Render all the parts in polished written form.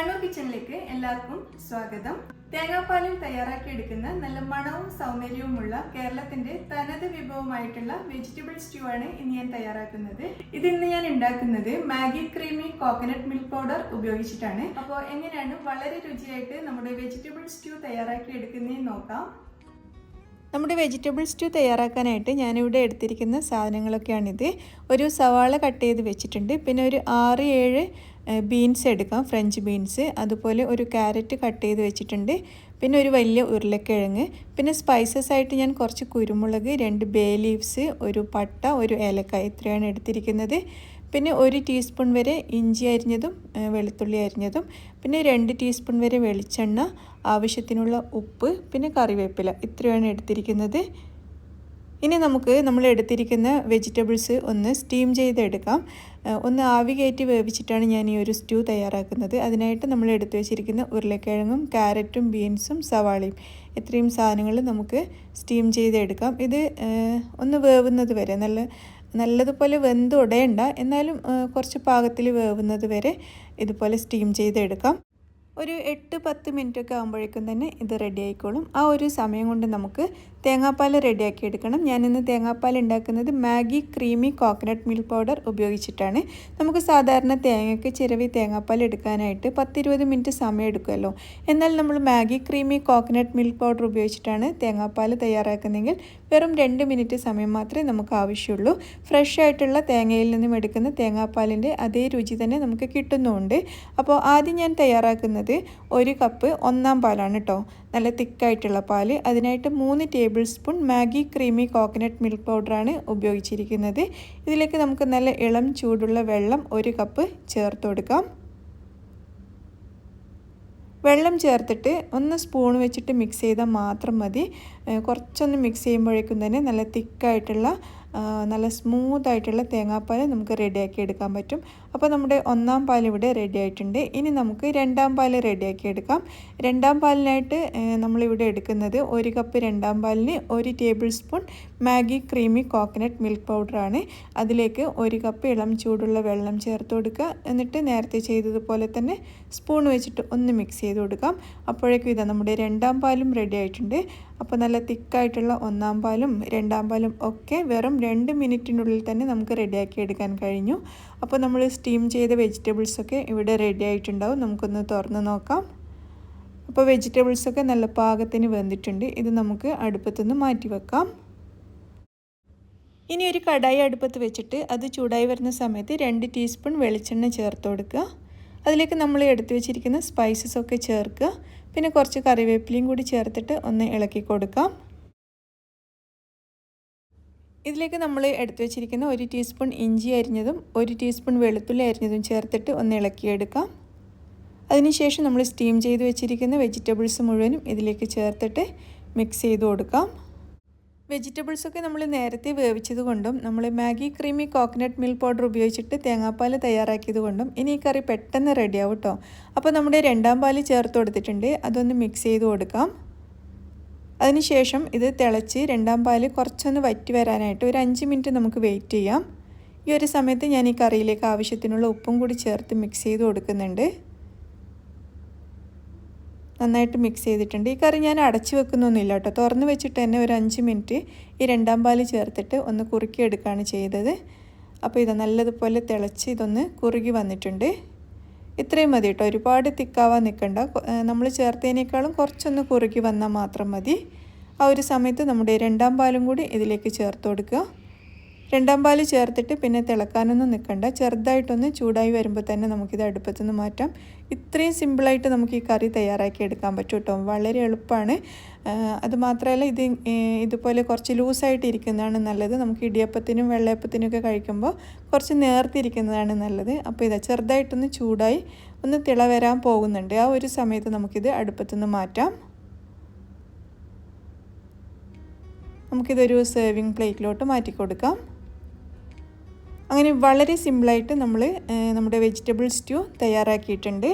കണ്ണൂർ കിച്ചണിലേക്ക് എല്ലാവർക്കും സ്വാഗതം. തേങ്ങാപ്പാലിൽ തയ്യാറാക്കിയെടുക്കുന്ന നല്ല മണവും സൗന്ദര്യവുമുള്ള കേരളത്തിന്റെ തനത് വിഭവമായിട്ടുള്ള വെജിറ്റബിൾ സ്റ്റ്യൂ ആണ് ഇന്ന് ഞാൻ തയ്യാറാക്കുന്നത്. ഇതിന്ന് ഞാൻ ഉണ്ടാക്കുന്നത് Maggi creamy coconut milk powder ഉപയോഗിച്ചിട്ടാണ്. അപ്പോൾ എങ്ങനെയാണ് വളരെ രുചിയായിട്ട് നമ്മുടെ വെജിറ്റബിൾ സ്റ്റ്യൂ തയ്യാറാക്കിയെടുക്കുന്നതെന്ന് നോക്കാം. നമ്മുടെ വെജിറ്റബിൾ സ്റ്റ്യൂ തയ്യാറാക്കാനായിട്ട് ഞാനിവിടെ എടുത്തിരിക്കുന്ന സാധനങ്ങളൊക്കെയാണിത്. ഒരു സവാള കട്ട് ചെയ്ത് വെച്ചിട്ടുണ്ട്, പിന്നെ ഒരു 6-7 ബീൻസ് എടുക്കാം, ഫ്രഞ്ച് ബീൻസ്, അതുപോലെ ഒരു ക്യാരറ്റ് കട്ട് ചെയ്ത് വെച്ചിട്ടുണ്ട്, പിന്നെ ഒരു വലിയ ഉരുളക്കിഴങ്ങ്, പിന്നെ സ്പൈസസ് ആയിട്ട് ഞാൻ കുറച്ച് കുരുമുളക്, 2 ബേ ലീവ്സ്, ഒരു പട്ട, ഒരു ഏലക്കായ, ഇത്രയാണ് എടുത്തിരിക്കുന്നത്. പിന്നെ 1 ടീസ്പൂൺ വരെ ഇഞ്ചി അരിഞ്ഞതും വെളുത്തുള്ളി അരിഞ്ഞതും, പിന്നെ 2 ടീസ്പൂൺ വരെ വെളിച്ചെണ്ണ, ആവശ്യത്തിനുള്ള ഉപ്പ്, പിന്നെ കറിവേപ്പില, ഇത്രയാണ് എടുത്തിരിക്കുന്നത്. ഇനി നമ്മൾ എടുത്തിരിക്കുന്ന വെജിറ്റബിൾസ് ഒന്ന് സ്റ്റീം ചെയ്തെടുക്കാം. ഒന്ന് ആവി കയറ്റി വേവിച്ചിട്ടാണ് ഞാൻ ഈ ഒരു സ്റ്റ്യൂ തയ്യാറാക്കുന്നത്. അതിനായിട്ട് നമ്മൾ എടുത്തു വെച്ചിരിക്കുന്ന ഉരുളക്കിഴങ്ങും ക്യാരറ്റും ബീൻസും സവാളയും ഇത്രയും സാധനങ്ങൾ നമുക്ക് സ്റ്റീം ചെയ്തെടുക്കാം. ഇത് ഒന്ന് വേവുന്നത് വരെ നല്ലതുപോലെ വെന്ത് ഉടയണ്ട, എന്നാലും കുറച്ച് പാകത്തിൽ വേവുന്നത് വരെ ഇതുപോലെ സ്റ്റീം ചെയ്തെടുക്കാം. ഒരു 8-10 മിനിറ്റൊക്കെ ആകുമ്പോഴേക്കും തന്നെ ഇത് റെഡി ആയിക്കോളും. ആ ഒരു സമയം കൊണ്ട് നമുക്ക് തേങ്ങാപ്പാൽ റെഡിയാക്കി എടുക്കണം. ഞാനിന്ന് തേങ്ങാപ്പാൽ ഉണ്ടാക്കുന്നത് Maggi creamy coconut milk powder ഉപയോഗിച്ചിട്ടാണ്. നമുക്ക് സാധാരണ തേങ്ങയ്ക്ക് ചിരവി തേങ്ങാപ്പാൽ എടുക്കാനായിട്ട് 10-20 മിനിറ്റ് സമയം എടുക്കുമല്ലോ. എന്നാൽ നമ്മൾ Maggi creamy coconut milk powder ഉപയോഗിച്ചിട്ടാണ് തേങ്ങാപ്പാൽ തയ്യാറാക്കുന്നതെങ്കിൽ വെറും 2 മിനിറ്റ് സമയം മാത്രമേ നമുക്ക് ആവശ്യമുള്ളൂ. ഫ്രഷ് ആയിട്ടുള്ള തേങ്ങയിൽ നിന്നും എടുക്കുന്ന തേങ്ങാപ്പാലിൻ്റെ അതേ രുചി തന്നെ നമുക്ക് കിട്ടുന്നുമുണ്ട്. അപ്പോൾ ആദ്യം ഞാൻ തയ്യാറാക്കുന്നത് 1 കപ്പ് 1-ാം പാലാണ് കേട്ടോ, നല്ല തിക്കായിട്ടുള്ള പാല്. അതിനായിട്ട് 3 table spoon Maggi creamy coconut milk പൗഡറാണ് ഉപയോഗിച്ചിരിക്കുന്നത്. ഇതിലേക്ക് നമുക്ക് നല്ല ഇളം ചൂടുള്ള വെള്ളം 1 കപ്പ് ചേർത്ത് കൊടുക്കാം. വെള്ളം ചേർത്തിട്ട് ഒന്ന് സ്പൂൺ വെച്ചിട്ട് മിക്സ് ചെയ്താൽ മാത്രം മതി. കുറച്ചൊന്ന് മിക്സ് ചെയ്യുമ്പോഴേക്കും തന്നെ നല്ല തിക്കായിട്ടുള്ള നല്ല സ്മൂത്തായിട്ടുള്ള തേങ്ങാപ്പാൽ നമുക്ക് റെഡിയാക്കി എടുക്കാൻ പറ്റും. അപ്പോൾ നമ്മുടെ 1-ാം പാൽ ഇവിടെ റെഡി ആയിട്ടുണ്ട്. ഇനി നമുക്ക് 2-ാം പാൽ റെഡിയാക്കി എടുക്കാം. 2-ാം പാലിനായിട്ട് നമ്മളിവിടെ എടുക്കുന്നത് 1 കപ്പ് 2-ാം പാലിന് 1 table spoon Maggi creamy coconut milk പൗഡറാണ്. അതിലേക്ക് 1 കപ്പ് ഇളം ചൂടുള്ള വെള്ളം ചേർത്ത് കൊടുക്കുക. എന്നിട്ട് നേരത്തെ ചെയ്തതുപോലെ തന്നെ സ്പൂൺ വെച്ചിട്ട് ഒന്ന് മിക്സ് ചെയ്ത് കൊടുക്കാം. അപ്പോഴേക്കും ഇതാ നമ്മുടെ 2-ാം പാലും റെഡി ആയിട്ടുണ്ട്. അപ്പോൾ നല്ല തിക്കായിട്ടുള്ള 1-ാം പാലും 2-ാം പാലും ഒക്കെ വെറും 2 മിനിറ്റിനുള്ളിൽ തന്നെ നമുക്ക് റെഡിയാക്കി എടുക്കാൻ കഴിഞ്ഞു. അപ്പോൾ നമ്മൾ സ്റ്റീം ചെയ്ത വെജിറ്റബിൾസൊക്കെ ഇവിടെ റെഡി ആയിട്ടുണ്ടാവും. നമുക്കൊന്ന് തുറന്ന് നോക്കാം. അപ്പോൾ വെജിറ്റബിൾസൊക്കെ നല്ല പാകത്തിന് വെന്തിട്ടുണ്ട്. ഇത് നമുക്ക് അടുപ്പത്തുനിന്ന് മാറ്റി വെക്കാം. ഇനി ഒരു കടായി അടുപ്പത്ത് വെച്ചിട്ട് അത് ചൂടായി വരുന്ന സമയത്ത് 2 ടീസ്പൂൺ വെളിച്ചെണ്ണ ചേർത്ത് കൊടുക്കുക. അതിലേക്ക് നമ്മൾ എടുത്തു വെച്ചിരിക്കുന്ന സ്പൈസസ് ഒക്കെ ചേർക്കുക. പിന്നെ കുറച്ച് കറിവേപ്പിലയും കൂടി ചേർത്തിട്ട് ഒന്ന് ഇളക്കി കൊടുക്കാം. ഇതിലേക്ക് നമ്മൾ എടുത്തു വെച്ചിരിക്കുന്ന 1 ടീസ്പൂൺ ഇഞ്ചി അരിഞ്ഞതും 1 ടീസ്പൂൺ വെളുത്തുള്ളി അരിഞ്ഞതും ചേർത്തിട്ട് ഒന്ന് ഇളക്കിയെടുക്കാം. അതിനുശേഷം നമ്മൾ സ്റ്റീം ചെയ്ത് വെച്ചിരിക്കുന്ന വെജിറ്റബിൾസ് മുഴുവനും ഇതിലേക്ക് ചേർത്തിട്ട് മിക്സ് ചെയ്ത് കൊടുക്കാം. വെജിറ്റബിൾസൊക്കെ നമ്മൾ നേരത്തെ വേവിച്ചത് കൊണ്ടും നമ്മൾ Maggi creamy coconut milk powder ഉപയോഗിച്ചിട്ട് തേങ്ങാപ്പാൽ തയ്യാറാക്കിയത് കൊണ്ടും ഇനി ഈ കറി പെട്ടെന്ന് റെഡിയാവും കേട്ടോ. അപ്പോൾ നമ്മുടെ 2-ാം പാൽ ചേർത്ത് കൊടുത്തിട്ടുണ്ട്. അതൊന്ന് മിക്സ് ചെയ്ത് കൊടുക്കാം. അതിനുശേഷം ഇത് തിളച്ച് 2-ാം പാൽ കുറച്ചൊന്ന് വറ്റി വരാനായിട്ട് ഒരു 5 മിനിറ്റ് നമുക്ക് വെയിറ്റ് ചെയ്യാം. ഈ ഒരു സമയത്ത് ഞാൻ ഈ കറിയിലേക്ക് ആവശ്യത്തിനുള്ള ഉപ്പും കൂടി ചേർത്ത് മിക്സ് ചെയ്ത് കൊടുക്കുന്നുണ്ട്. നന്നായിട്ട് മിക്സ് ചെയ്തിട്ടുണ്ട്. ഈ കറി ഞാൻ അടച്ചു വെക്കുന്നൊന്നുമില്ല കേട്ടോ, തുറന്ന് വെച്ചിട്ട് തന്നെ ഒരു 5 മിനിറ്റ് ഈ 2-ാം പാൽ ചേർത്തിട്ട് ഒന്ന് കുറുക്കിയെടുക്കുകയാണ് ചെയ്തത്. അപ്പോൾ ഇത് നല്ലതുപോലെ തിളച്ച് ഇതൊന്ന് കുറുകി വന്നിട്ടുണ്ട്. ഇത്രയും മതി കേട്ടോ, ഒരുപാട് തിക്കാവാൻ നിൽക്കണ്ട. നമ്മൾ ചേർത്തതിനേക്കാളും കുറച്ചൊന്ന് കുറുകി വന്നാൽ മാത്രം മതി. ആ ഒരു സമയത്ത് നമ്മുടെ 2-ാം പാലും കൂടി ഇതിലേക്ക് ചേർത്ത് കൊടുക്കുക. 2-ാം പാൽ ചേർത്തിട്ട് പിന്നെ തിളക്കാനൊന്നും നിൽക്കണ്ട. ചെറുതായിട്ടൊന്ന് ചൂടായി വരുമ്പോൾ തന്നെ നമുക്കിത് അടുപ്പത്തുനിന്ന് മാറ്റാം. ഇത്രയും സിമ്പിളായിട്ട് നമുക്ക് ഈ കറി തയ്യാറാക്കി എടുക്കാൻ പറ്റും കേട്ടോ, വളരെ എളുപ്പമാണ്. അതുമാത്രമല്ല ഇതുപോലെ കുറച്ച് ലൂസായിട്ട് ഇരിക്കുന്നതാണ് നല്ലത്. നമുക്ക് ഇടിയപ്പത്തിനും വെള്ളയപ്പത്തിനും ഒക്കെ കഴിക്കുമ്പോൾ കുറച്ച് നേർത്തിരിക്കുന്നതാണ് നല്ലത്. അപ്പോൾ ഇതാ ചെറുതായിട്ടൊന്ന് ചൂടായി ഒന്ന് തിള വരാൻ പോകുന്നുണ്ട്. ആ ഒരു സമയത്ത് നമുക്കിത് അടുപ്പത്തുനിന്ന് മാറ്റാം. നമുക്കിതൊരു സെർവിങ് പ്ലേറ്റിലോട്ട് മാറ്റി കൊടുക്കാം. അങ്ങനെ വളരെ സിമ്പിളായിട്ട് നമ്മൾ നമ്മുടെ വെജിറ്റബിൾ സ്റ്റ്യൂ തയ്യാറാക്കിയിട്ടുണ്ട്.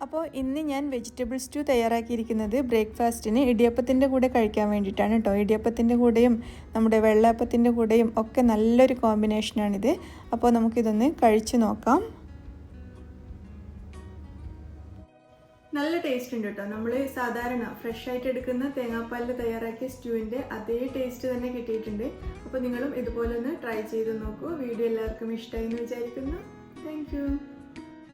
അപ്പോൾ ഇന്ന് ഞാൻ വെജിറ്റബിൾ സ്റ്റ്യൂ തയ്യാറാക്കിയിരിക്കുന്നത് ബ്രേക്ക്ഫാസ്റ്റിന് ഇടിയപ്പത്തിൻ്റെ കൂടെ കഴിക്കാൻ വേണ്ടിയിട്ടാണ് കേട്ടോ. ഇടിയപ്പത്തിൻ്റെ കൂടെയും നമ്മുടെ വെള്ളയപ്പത്തിൻ്റെ കൂടെയും ഒക്കെ നല്ലൊരു കോമ്പിനേഷനാണിത്. അപ്പോൾ നമുക്കിതൊന്ന് കഴിച്ച് നോക്കാം. നല്ല ടേസ്റ്റ് ഉണ്ട് കേട്ടോ. നമ്മൾ സാധാരണ ഫ്രഷ് ആയിട്ട് എടുക്കുന്ന തേങ്ങാപ്പാലിൽ തയ്യാറാക്കിയ സ്റ്റ്യൂവിൻ്റെ അതേ ടേസ്റ്റ് തന്നെ കിട്ടിയിട്ടുണ്ട്. അപ്പോൾ നിങ്ങളും ഇതുപോലെ ഒന്ന് ട്രൈ ചെയ്ത് നോക്കൂ. വീഡിയോ എല്ലാവർക്കും ഇഷ്ടമായി എന്ന് വിചാരിക്കുന്നു. താങ്ക്